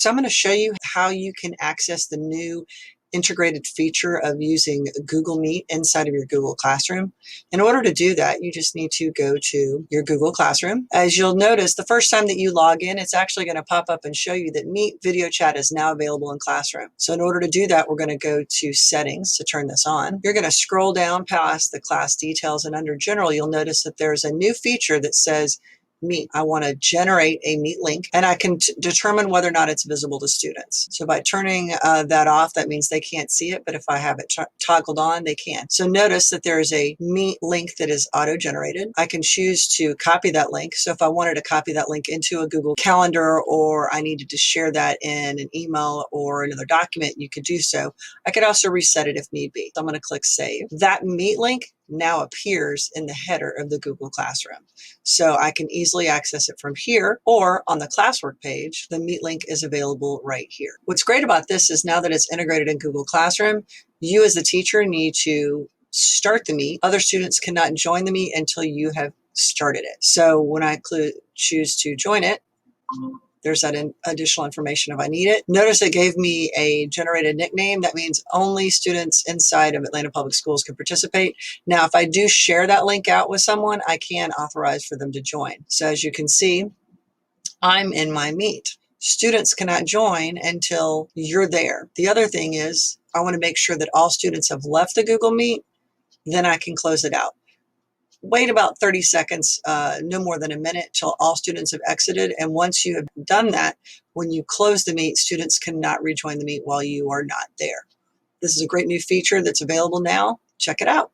So I'm going to show you how you can access the new integrated feature of using Google Meet inside of your Google Classroom. In order to do that, you just need to go to your Google Classroom. As you'll notice, the first time that you log in, it's actually going to pop up and show you that Meet Video Chat is now available in Classroom. So in order to do that, we're going to go to Settings to turn this on. You're going to scroll down past the class details, and under General, you'll notice that there's a new feature that says Meet. I want to generate a Meet link, and I can determine whether or not it's visible to students. So by turning that off, that means they can't see it, but if I have it toggled on, they can. So notice that there is a Meet link that is auto-generated. I can choose to copy that link. So if I wanted to copy that link into a Google Calendar, or I needed to share that in an email or another document, you could do so. I could also reset it if need be. So I'm going to click Save. That Meet link now appears in the header of the Google Classroom. So I can easily access it from here, or on the classwork page, the Meet link is available right here. What's great about this is now that it's integrated in Google Classroom, you as the teacher need to start the Meet. Other students cannot join the Meet until you have started it. So when I choose to join it, there's that additional information if I need it. Notice it gave me a generated nickname. That means only students inside of Atlanta Public Schools can participate. Now, if I do share that link out with someone, I can authorize for them to join. So as you can see, I'm in my Meet. Students cannot join until you're there. The other thing is, I want to make sure that all students have left the Google Meet, then I can close it out. Wait about 30 seconds, no more than a minute, till all students have exited. And once you have done that, when you close the Meet, students cannot rejoin the Meet while you are not there. This is a great new feature that's available now. Check it out.